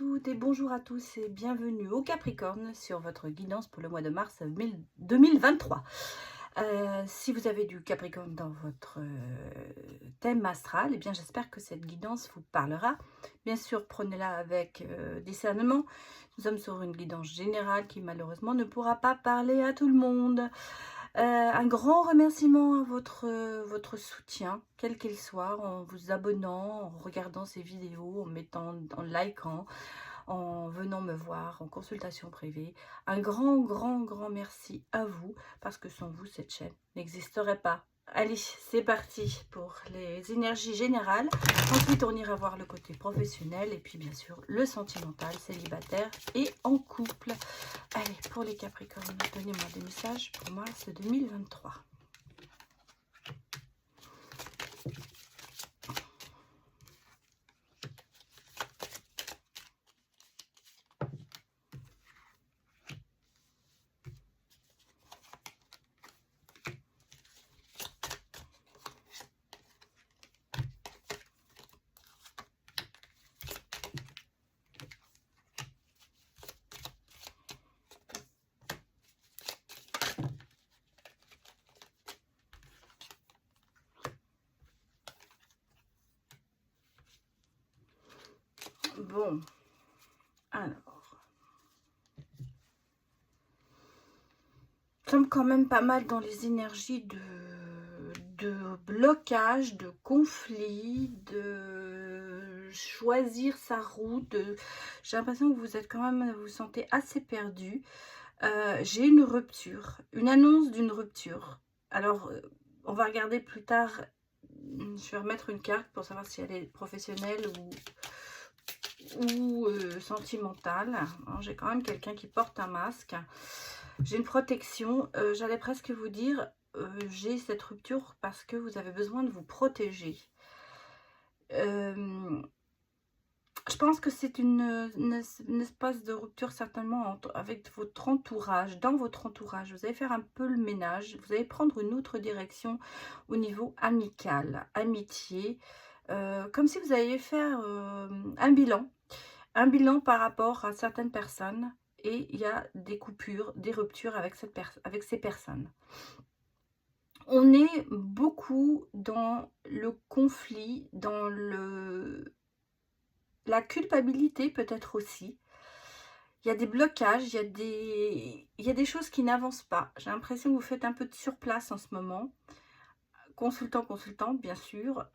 toutes et bonjour à tous et bienvenue au Capricorne sur votre guidance pour le mois de mars 2023. Si vous avez du Capricorne dans votre thème astral, eh bien j'espère que cette guidance vous parlera. Bien sûr, prenez-la avec discernement. Nous sommes sur une guidance générale qui malheureusement ne pourra pas parler à tout le monde. Un grand remerciement à votre soutien, quel qu'il soit, en vous abonnant, en regardant ces vidéos, en mettant, en likant, en venant me voir en consultation privée. Un grand merci à vous, parce que sans vous, cette chaîne n'existerait pas. Allez, c'est parti pour les énergies générales. Ensuite, on ira voir le côté professionnel et puis bien sûr le sentimental, célibataire et en couple. Allez, pour les Capricornes, donnez-moi des messages pour mars 2023. Bon, alors, nous sommes quand même pas mal dans les énergies de blocage, de conflit, de choisir sa route. J'ai l'impression que vous êtes quand même, vous vous sentez assez perdu. J'ai une rupture, une annonce d'une rupture. Alors, on va regarder plus tard. Je vais remettre une carte pour savoir si elle est professionnelle ou sentimentale. J'ai quand même quelqu'un qui porte un masque. J'ai une protection. J'allais presque vous dire, j'ai cette rupture parce que vous avez besoin de vous protéger. Je pense que c'est une espèce de rupture certainement avec votre entourage, dans votre entourage. Vous allez faire un peu le ménage, vous allez prendre une autre direction au niveau amical, amitié, comme si vous alliez faire un bilan par rapport à certaines personnes et il y a des coupures, des ruptures avec ces personnes. On est beaucoup dans le conflit, dans la culpabilité peut-être aussi. Il y a des blocages, il y a des choses qui n'avancent pas. J'ai l'impression que vous faites un peu de surplace en ce moment. Consultante, bien sûr.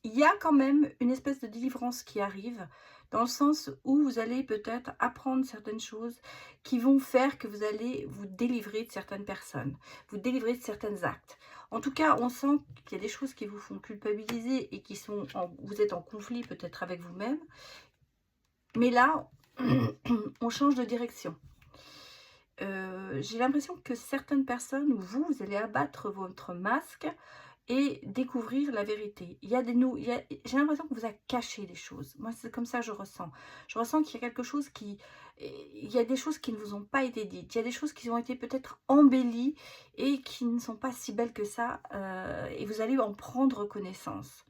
Il y a quand même une espèce de délivrance qui arrive, dans le sens où vous allez peut-être apprendre certaines choses qui vont faire que vous allez vous délivrer de certaines personnes, vous délivrer de certains actes. En tout cas, on sent qu'il y a des choses qui vous font culpabiliser et qui sont vous êtes en conflit peut-être avec vous-même. Mais là, on change de direction. J'ai l'impression que certaines personnes, vous allez abattre votre masque et découvrir la vérité. J'ai l'impression que vous a caché des choses. Moi, c'est comme ça que je ressens. Je ressens qu'il y a quelque chose il y a des choses qui ne vous ont pas été dites. Il y a des choses qui ont été peut-être embellies et qui ne sont pas si belles que ça. Et vous allez en prendre connaissance.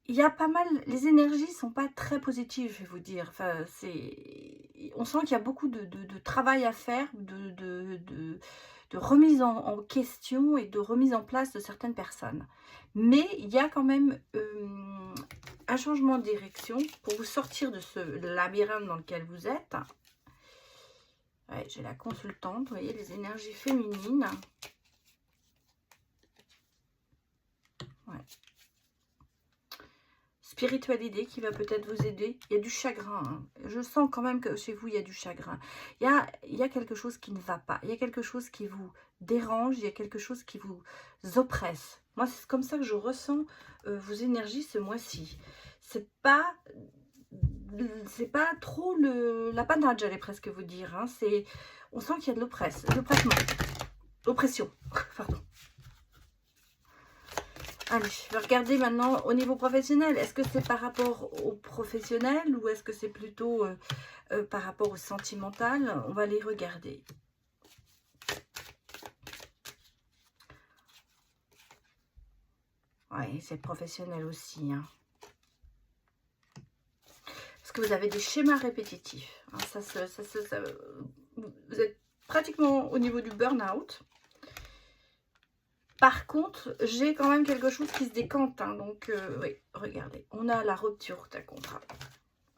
Il y a pas mal, les énergies sont pas très positives, je vais vous dire. Enfin, on sent qu'il y a beaucoup de travail à faire, de remise en question et de remise en place de certaines personnes. Mais il y a quand même un changement de direction pour vous sortir de ce labyrinthe dans lequel vous êtes. Ouais, j'ai la consultante, vous voyez, les énergies féminines. Ouais. Spiritualité qui va peut-être vous aider. Il y a du chagrin. Hein. Je sens quand même que chez vous, il y a du chagrin. Il y a quelque chose qui ne va pas. Il y a quelque chose qui vous dérange. Il y a quelque chose qui vous oppresse. Moi, c'est comme ça que je ressens vos énergies ce mois-ci. C'est pas trop la panade, j'allais presque vous dire. Hein. On sent qu'il y a de l'oppression. Pardon. Allez, je vais regarder maintenant au niveau professionnel. Est-ce que c'est par rapport au professionnel ou est-ce que c'est plutôt par rapport au sentimental? On va les regarder. Oui, c'est professionnel aussi. Hein. que vous avez des schémas répétitifs. Hein, vous êtes pratiquement au niveau du burn-out. Par contre, j'ai quand même quelque chose qui se décante. Hein, donc, oui, regardez. On a la rupture d'un contrat.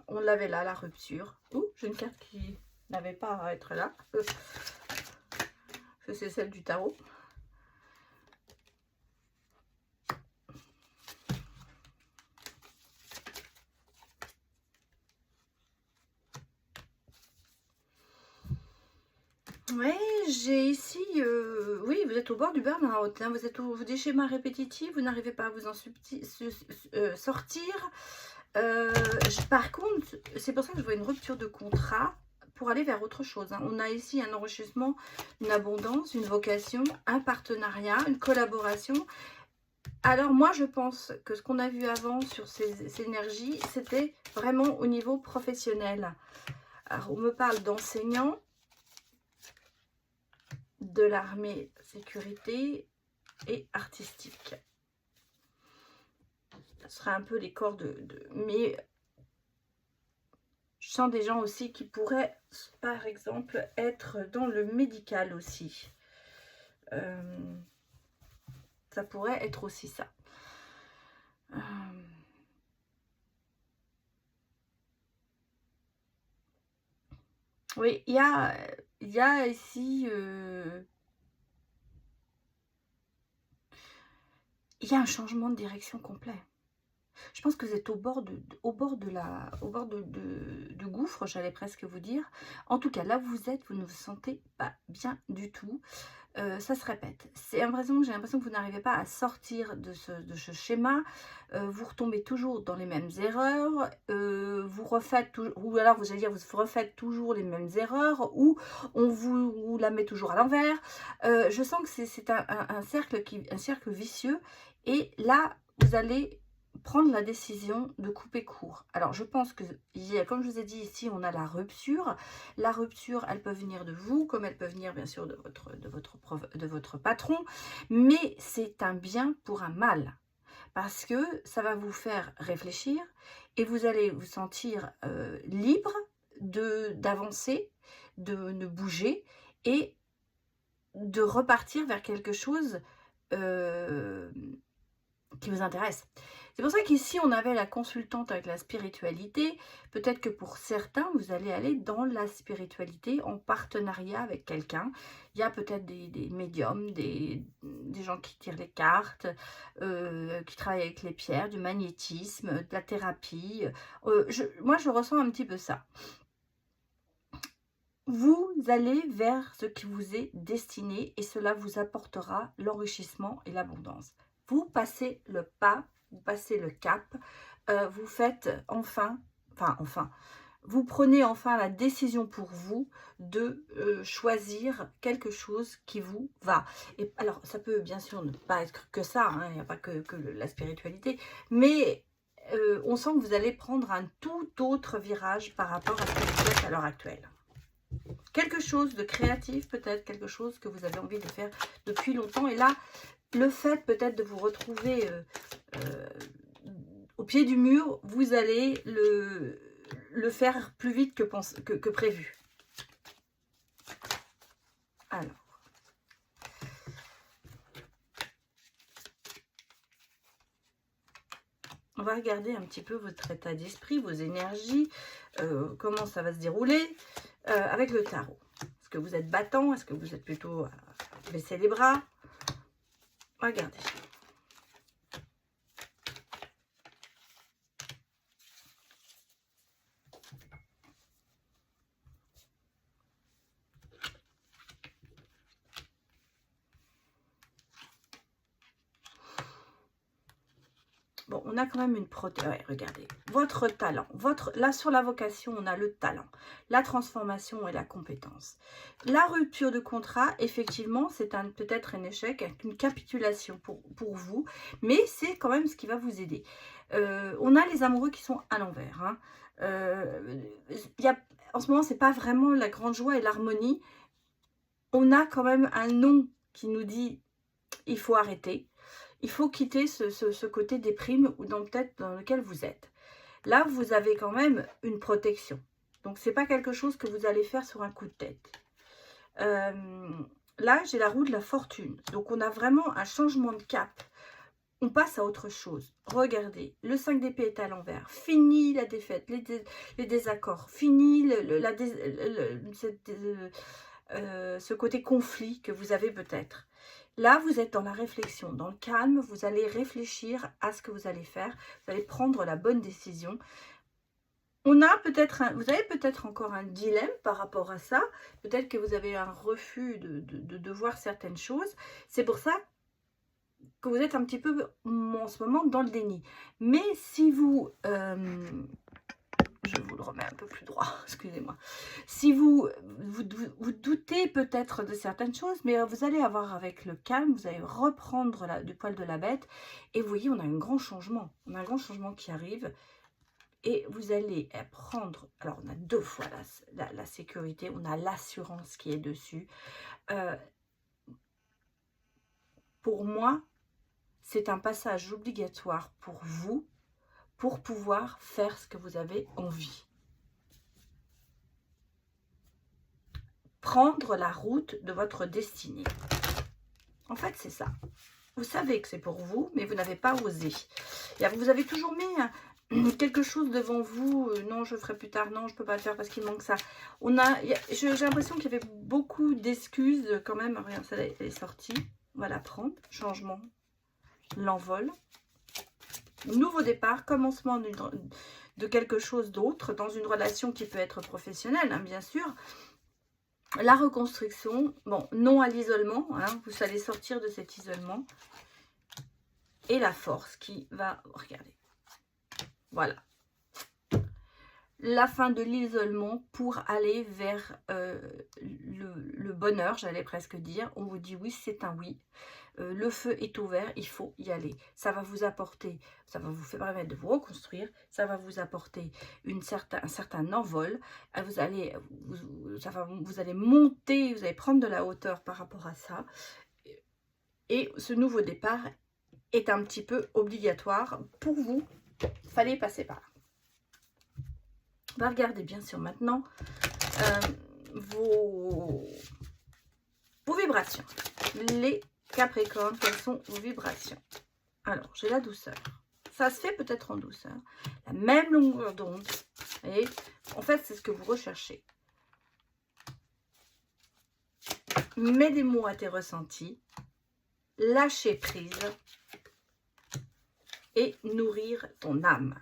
On l'avait là, la rupture. Ouh, j'ai une carte qui n'avait pas à être là. C'est celle du tarot. Oui, j'ai ici, oui, vous êtes au bord du burn-out, hein, vous êtes des schémas répétitifs, vous n'arrivez pas à vous en sortir. Par contre, c'est pour ça que je vois une rupture de contrat pour aller vers autre chose. Hein. On a ici un enrichissement, une abondance, une vocation, un partenariat, une collaboration. Alors moi, je pense que ce qu'on a vu avant sur ces énergies, c'était vraiment au niveau professionnel. Alors, on me parle d'enseignants, de l'armée sécurité et artistique. Ce serait un peu les corps mais je sens des gens aussi qui pourraient, par exemple, être dans le médical aussi. Ça pourrait être aussi ça. Oui, il y a ici... il y a un changement de direction complet. Je pense que vous êtes au bord du gouffre, j'allais presque vous dire. En tout cas, là où vous êtes, vous ne vous sentez pas bien du tout. Ça se répète. J'ai l'impression que vous n'arrivez pas à sortir de ce schéma. Vous retombez toujours dans les mêmes erreurs. Vous refaites ou alors vous allez dire vous refaites toujours les mêmes erreurs, ou on vous la met toujours à l'envers. Je sens que c'est un cercle vicieux. Et là, vous allez prendre la décision de couper court. Alors, je pense que, comme je vous ai dit ici, on a la rupture. La rupture, elle peut venir de vous, comme elle peut venir, bien sûr, de votre patron. Mais c'est un bien pour un mal. Parce que ça va vous faire réfléchir et vous allez vous sentir libre d'avancer, de bouger et de repartir vers quelque chose qui vous intéresse. C'est pour ça qu'ici, on avait la consultante avec la spiritualité. Peut-être que pour certains, vous allez aller dans la spiritualité en partenariat avec quelqu'un. Il y a peut-être des médiums, des gens qui tirent les cartes, qui travaillent avec les pierres, du magnétisme, de la thérapie. Moi, je ressens un petit peu ça. Vous allez vers ce qui vous est destiné et cela vous apportera l'enrichissement et l'abondance. Vous passez le pas, vous passez le cap, vous faites enfin, vous prenez enfin la décision pour vous de choisir quelque chose qui vous va. Et alors, ça peut bien sûr ne pas être que ça, hein, il n'y a pas que la spiritualité, mais on sent que vous allez prendre un tout autre virage par rapport à ce que vous faites à l'heure actuelle. Quelque chose de créatif, peut-être quelque chose que vous avez envie de faire depuis longtemps. Et là, le fait peut-être de vous retrouver au pied du mur, vous allez le faire plus vite que prévu. Alors, on va regarder un petit peu votre état d'esprit, vos énergies, comment ça va se dérouler avec le tarot. Est-ce que vous êtes battant? Est-ce que vous êtes plutôt à baisser les bras? Regardez. Bon, on a quand même une protection. Ouais, regardez. Votre talent. Là, sur la vocation, on a le talent, la transformation et la compétence. La rupture de contrat, effectivement, c'est peut-être un échec, une capitulation pour vous. Mais c'est quand même ce qui va vous aider. On a les amoureux qui sont à l'envers. Hein. En ce moment, c'est pas vraiment la grande joie et l'harmonie. On a quand même un non qui nous dit il faut arrêter. Il faut quitter ce côté déprime ou peut-être dans lequel vous êtes. Là, vous avez quand même une protection. Donc, c'est pas quelque chose que vous allez faire sur un coup de tête. Là, j'ai la roue de la fortune. Donc, on a vraiment un changement de cap. On passe à autre chose. Regardez, le 5 d'épée est à l'envers. Fini la défaite, les désaccords. Fini ce côté conflit que vous avez peut-être. Là, vous êtes dans la réflexion, dans le calme. Vous allez réfléchir à ce que vous allez faire. Vous allez prendre la bonne décision. Vous avez peut-être encore un dilemme par rapport à ça. Peut-être que vous avez un refus de voir certaines choses. C'est pour ça que vous êtes un petit peu en ce moment dans le déni. Mais si vous... je vous le remets un peu plus droit, excusez-moi. Si vous doutez peut-être de certaines choses, mais vous allez avoir avec le calme, vous allez reprendre du poil de la bête. Et vous voyez, on a un grand changement. On a un grand changement qui arrive. Et vous allez prendre... Alors, on a deux fois la sécurité. On a l'assurance qui est dessus. Pour moi, c'est un passage obligatoire pour vous, pour pouvoir faire ce que vous avez envie. Prendre la route de votre destinée. En fait, c'est ça. Vous savez que c'est pour vous, mais vous n'avez pas osé. Et vous avez toujours mis quelque chose devant vous. Non, je ferai plus tard. Non, je ne peux pas le faire parce qu'il manque ça. J'ai l'impression qu'il y avait beaucoup d'excuses quand même. Regarde, ça elle est sortie. On va la prendre. Changement. L'envol. Nouveau départ. Commencement de quelque chose d'autre. Dans une relation qui peut être professionnelle, hein, bien sûr. La reconstruction. Bon, non à l'isolement. Hein, vous allez sortir de cet isolement. Et la force qui va... Regardez. Voilà. La fin de l'isolement pour aller vers le bonheur, j'allais presque dire. On vous dit oui, c'est un oui. Le feu est ouvert, il faut y aller. Ça va vous apporter, ça va vous permettre de vous reconstruire, ça va vous apporter un certain envol. Vous allez monter, vous allez prendre de la hauteur par rapport à ça. Et ce nouveau départ est un petit peu obligatoire pour vous. Il fallait passer par là. On va regarder bien sûr maintenant vos vibrations. Les Capricornes, quelles sont vos vibrations? Alors, j'ai la douceur. Ça se fait peut-être en douceur. La même longueur d'onde. Et en fait, c'est ce que vous recherchez. Mets des mots à tes ressentis. Lâcher prise. Et nourrir ton âme.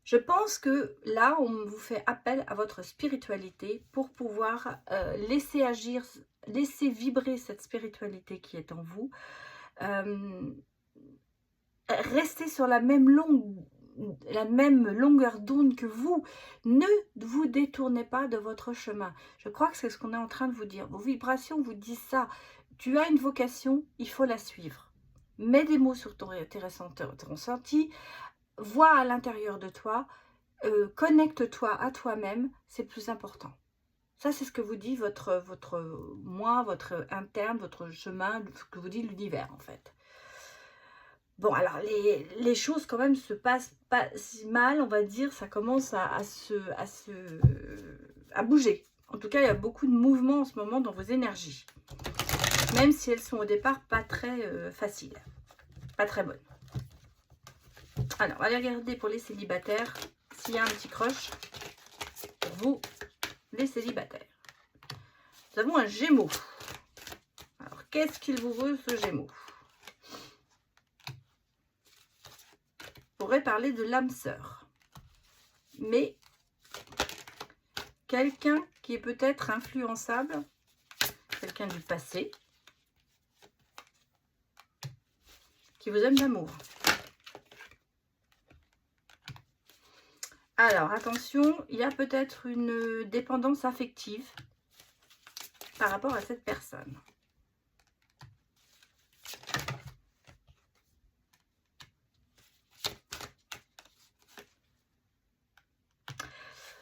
Je pense que là, on vous fait appel à votre spiritualité pour pouvoir laisser agir, laisser vibrer cette spiritualité qui est en vous. Restez sur la même longueur d'onde que vous. Ne vous détournez pas de votre chemin. Je crois que c'est ce qu'on est en train de vous dire. Vos vibrations vous disent ça. Tu as une vocation, il faut la suivre. Mets des mots sur tes ressentis. Vois à l'intérieur de toi, connecte-toi à toi-même, c'est le plus important. Ça, c'est ce que vous dit votre moi, votre interne, votre chemin, ce que vous dit l'univers, en fait. Bon, alors, les choses, quand même, se passent pas si mal, on va dire. Ça commence à bouger. En tout cas, il y a beaucoup de mouvements en ce moment dans vos énergies. Même si elles sont au départ pas très faciles. Pas très bonnes. Alors, on va aller regarder pour les célibataires s'il y a un petit crush pour vous, les célibataires. Nous avons un Gémeaux. Alors, qu'est-ce qu'il vous veut, ce Gémeaux? On pourrait parler de l'âme sœur. Mais, quelqu'un qui est peut-être influençable, quelqu'un du passé, qui vous aime d'amour. Alors, attention, il y a peut-être une dépendance affective par rapport à cette personne.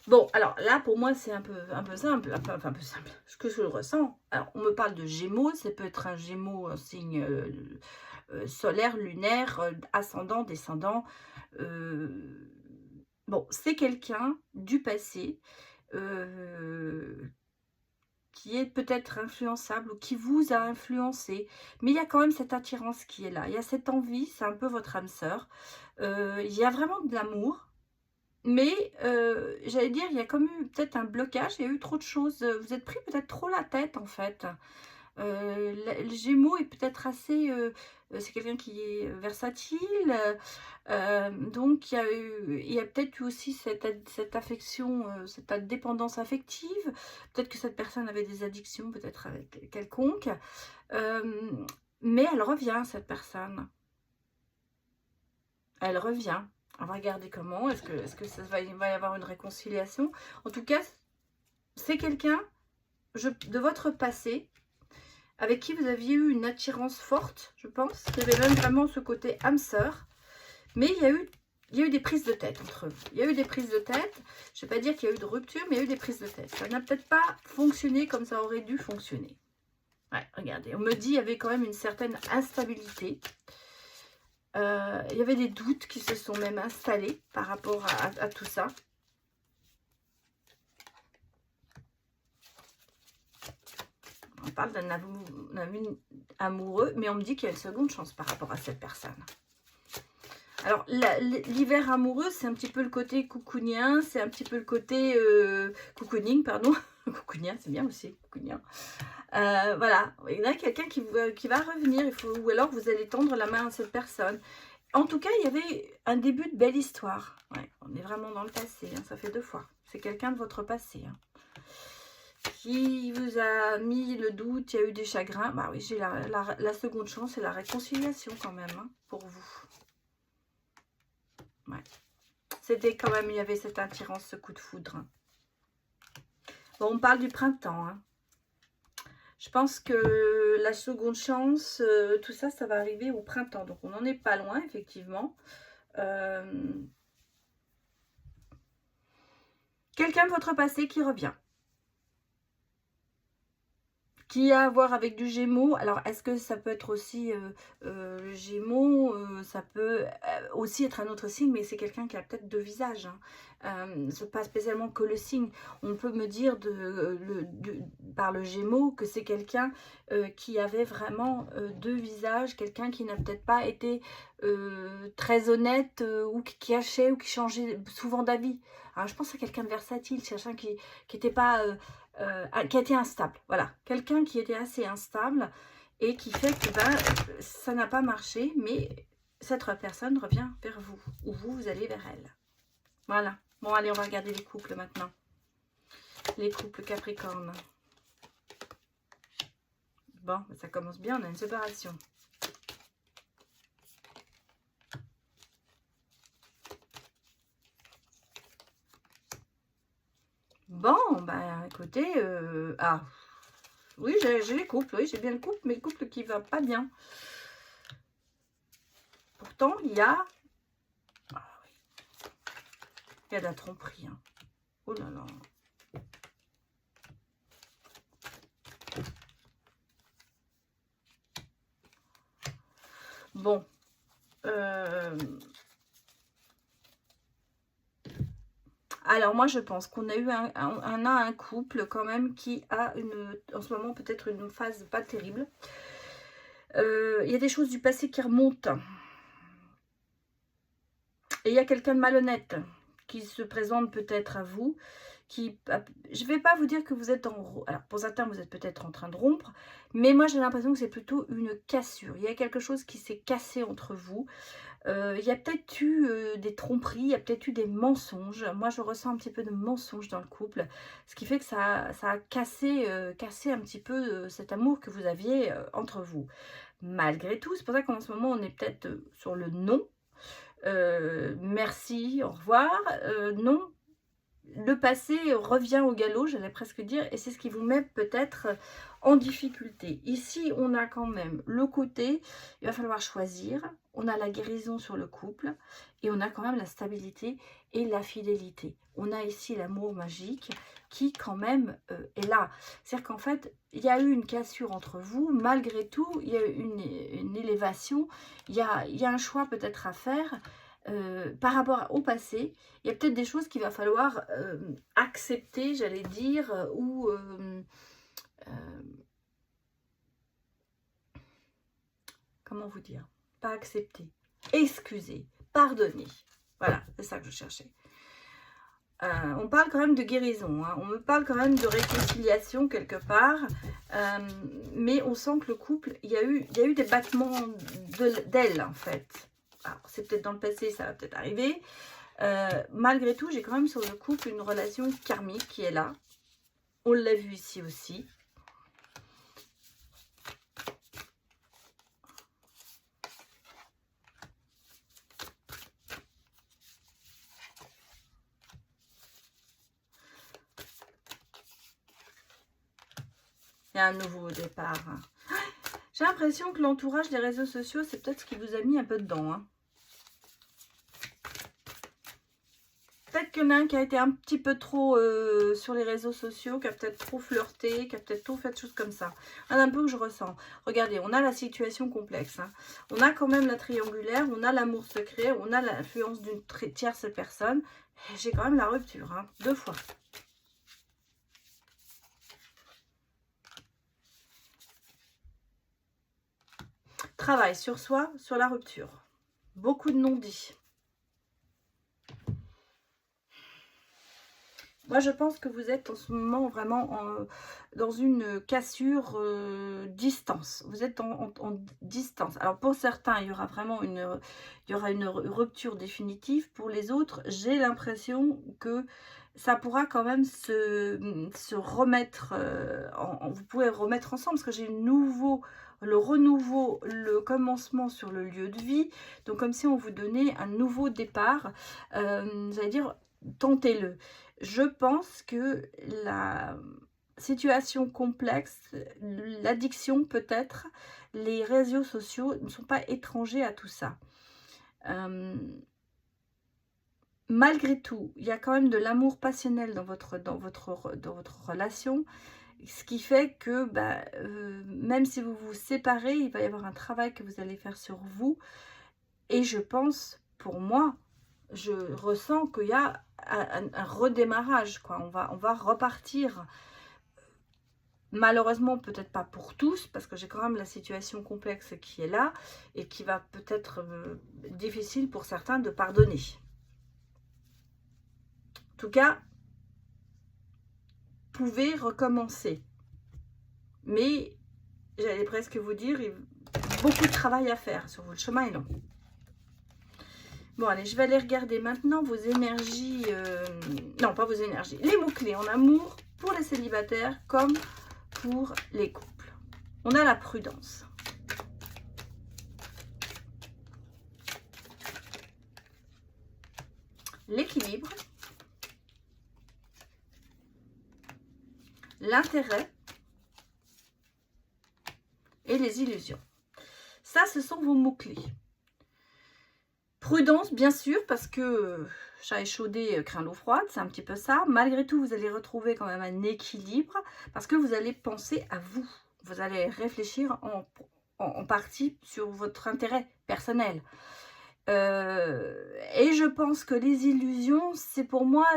Bon, alors là, pour moi, c'est un peu simple, un peu simple, ce que je ressens. Alors, on me parle de Gémeaux, ça peut être un Gémeaux, un signe solaire, lunaire, ascendant, descendant, Bon, c'est quelqu'un du passé euh, qui est peut-être influençable ou qui vous a influencé. Mais il y a quand même cette attirance qui est là. Il y a cette envie, c'est un peu votre âme sœur. Il y a vraiment de l'amour. Mais j'allais dire, il y a comme eu peut-être un blocage, il y a eu trop de choses. Vous êtes pris peut-être trop la tête en fait. Le Gémeaux est peut-être assez... c'est quelqu'un qui est versatile. Donc il y a peut-être eu aussi cette affection, cette dépendance affective. Peut-être que cette personne avait des addictions, peut-être avec quelconque. Mais elle revient, cette personne. Elle revient. On va regarder comment. Est-ce que il va y avoir une réconciliation? En tout cas, c'est quelqu'un de votre passé avec qui vous aviez eu une attirance forte, je pense. Il y avait même vraiment ce côté âme sœur. Mais il y a eu des prises de tête entre vous. Il y a eu des prises de tête. Je ne vais pas dire qu'il y a eu de rupture, mais il y a eu des prises de tête. Ça n'a peut-être pas fonctionné comme ça aurait dû fonctionner. Ouais, regardez. On me dit qu'il y avait quand même une certaine instabilité. Il y avait des doutes qui se sont même installés par rapport à tout ça. On parle d'un amoureux, mais on me dit qu'il y a une seconde chance par rapport à cette personne. Alors, l'hiver amoureux, c'est un petit peu le côté coucounien, c'est un petit peu le côté cocooning, pardon. Coucounien, c'est bien aussi, coucounien. Voilà, il y a quelqu'un qui va revenir, ou alors vous allez tendre la main à cette personne. En tout cas, il y avait un début de belle histoire. Ouais, on est vraiment dans le passé, hein, ça fait 2 fois. C'est quelqu'un de votre passé. Hein, qui vous a mis le doute, il y a eu des chagrins. Bah oui, j'ai la seconde chance et la réconciliation quand même, hein, pour vous. Ouais. C'était quand même, il y avait cette attirance, ce coup de foudre. Bon, on parle du printemps. Hein. Je pense que la seconde chance, tout ça, ça va arriver au printemps. Donc, on n'en est pas loin, effectivement. Quelqu'un de votre passé qui revient. Qui a à voir avec du Gémeaux. Alors, est-ce que ça peut être aussi le Gémeaux, ça peut aussi être un autre signe, mais c'est quelqu'un qui a peut-être 2 visages. Hein. C'est pas spécialement que le signe. On peut me dire par le Gémeaux que c'est quelqu'un qui avait vraiment 2 visages, quelqu'un qui n'a peut-être pas été très honnête ou qui cachait ou qui changeait souvent d'avis. Alors, je pense à quelqu'un de versatile, quelqu'un qui n'était pas... qui a été instable, voilà, quelqu'un qui était assez instable et qui fait que ça n'a pas marché, mais cette personne revient vers vous, ou vous allez vers elle. Voilà, bon allez, on va regarder les couples maintenant, les couples Capricorne. Bon, ça commence bien, on a une séparation. Bon, bah écoutez, ah, oui, j'ai les couples, oui, j'ai bien le couple, mais le couple qui va pas bien. Pourtant, il y a... Ah, oui. Il y a de la tromperie. Hein. Oh là là. Bon. Alors moi je pense qu'on a eu un couple quand même qui a en ce moment peut-être une phase pas terrible. Il y a des choses du passé qui remontent. Et il y a quelqu'un de malhonnête qui se présente peut-être à vous. Je ne vais pas vous dire que vous êtes alors pour certains vous êtes peut-être en train de rompre, mais moi j'ai l'impression que c'est plutôt une cassure. Il y a quelque chose qui s'est cassé entre vous. Il y a peut-être eu des tromperies, il y a peut-être eu des mensonges. Moi, je ressens un petit peu de mensonges dans le couple. Ce qui fait que ça a cassé un petit peu cet amour que vous aviez entre vous. Malgré tout, c'est pour ça qu'en ce moment, on est peut-être sur le non. Merci, au revoir. Non, le passé revient au galop, j'allais presque dire, et c'est ce qui vous met peut-être en difficulté. Ici, on a quand même le côté, il va falloir choisir, on a la guérison sur le couple, et on a quand même la stabilité et la fidélité. On a ici l'amour magique qui quand même est là. C'est-à-dire qu'en fait, il y a eu une cassure entre vous, malgré tout, il y a eu une élévation, il y a un choix peut-être à faire. par rapport au passé, il y a peut-être des choses qu'il va falloir accepter, j'allais dire, ou comment vous dire, pas accepter, excuser, pardonner. Voilà, c'est ça que je cherchais. On parle quand même de guérison, hein. On me parle quand même de réconciliation quelque part, mais on sent que le couple, il y a eu des battements d'ailes en fait. Alors c'est peut-être dans le passé, ça va peut-être arriver. Malgré tout, j'ai quand même sur le couple une relation karmique qui est là. On l'a vu ici aussi. Il y a un nouveau départ. J'ai l'impression que l'entourage des réseaux sociaux, c'est peut-être ce qui vous a mis un peu dedans. Hein. Peut-être qu'il y en a un qui a été un petit peu trop sur les réseaux sociaux, qui a peut-être trop flirté, qui a peut-être trop fait de choses comme ça. C'est un peu que je ressens. Regardez, on a la situation complexe. Hein. On a quand même la triangulaire, on a l'amour secret, on a l'influence d'une tierce personne. J'ai quand même la rupture, hein, 2 fois. Travail sur soi, sur la rupture. Beaucoup de non-dits. Moi, je pense que vous êtes en ce moment vraiment dans une cassure distance. Vous êtes en distance. Alors, pour certains, il y aura vraiment une rupture définitive. Pour les autres, j'ai l'impression que ça pourra quand même se remettre, vous pouvez remettre ensemble, parce que j'ai le renouveau, le commencement sur le lieu de vie. Donc, comme si on vous donnait un nouveau départ. J'allais dire, tentez-le. Je pense que la situation complexe, l'addiction peut-être, les réseaux sociaux ne sont pas étrangers à tout ça. Malgré tout, il y a quand même de l'amour passionnel dans votre relation, ce qui fait que même si vous vous séparez, il va y avoir un travail que vous allez faire sur vous. Et je pense, pour moi, je ressens qu'il y a un redémarrage, quoi. On va repartir. Malheureusement, peut-être pas pour tous, parce que j'ai quand même la situation complexe qui est là et qui va peut-être difficile pour certains de pardonner. En tout cas, vous pouvez recommencer. Mais, j'allais presque vous dire, il y a beaucoup de travail à faire sur vous. Le chemin est long. Bon, allez, je vais aller regarder maintenant vos énergies. Non, pas vos énergies. Les mots-clés en amour pour les célibataires comme pour les couples. On a la prudence. L'équilibre. L'intérêt. Et les illusions. Ça, ce sont vos mots-clés. Prudence, bien sûr, parce que chat échaudé craint l'eau froide, c'est un petit peu ça. Malgré tout, vous allez retrouver quand même un équilibre, parce que vous allez penser à vous. Vous allez réfléchir en partie sur votre intérêt personnel. Et je pense que les illusions, c'est pour moi,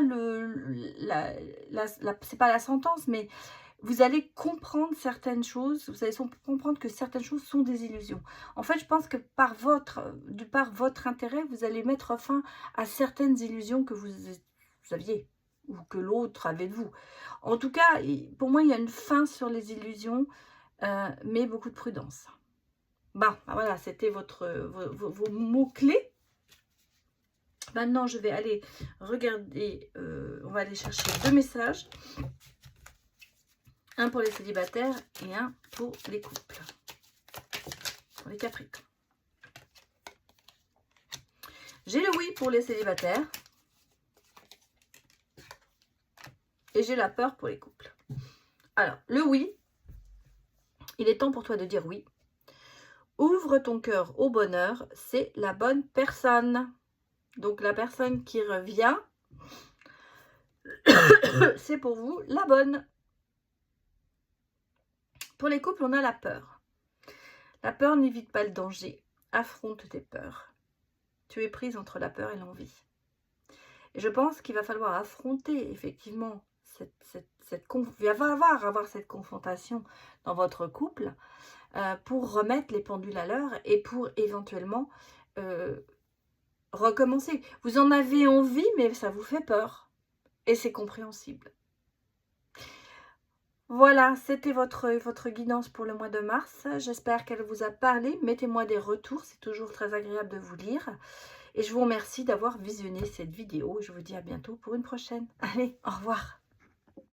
c'est pas la sentence, mais vous allez comprendre certaines choses, vous allez comprendre que certaines choses sont des illusions. En fait, je pense que par votre intérêt, vous allez mettre fin à certaines illusions que vous aviez, ou que l'autre avait de vous. En tout cas, pour moi, il y a une fin sur les illusions, mais beaucoup de prudence. Bon, voilà, c'était vos mots-clés. Maintenant, je vais aller regarder, on va aller chercher 2 messages. Un pour les célibataires et un pour les couples. Pour les capricornes. J'ai le oui pour les célibataires. Et j'ai la peur pour les couples. Alors, le oui. Il est temps pour toi de dire oui. Ouvre ton cœur au bonheur. C'est la bonne personne. Donc, la personne qui revient, c'est pour vous la bonne. Pour les couples, on a la peur. La peur n'évite pas le danger. Affronte tes peurs. Tu es prise entre la peur et l'envie. Et je pense qu'il va falloir affronter effectivement il va falloir avoir cette confrontation dans votre couple pour remettre les pendules à l'heure et pour éventuellement recommencer. Vous en avez envie, mais ça vous fait peur. Et c'est compréhensible. Voilà, c'était votre guidance pour le mois de mars. J'espère qu'elle vous a parlé. Mettez-moi des retours, c'est toujours très agréable de vous lire. Et je vous remercie d'avoir visionné cette vidéo. Je vous dis à bientôt pour une prochaine. Allez, au revoir.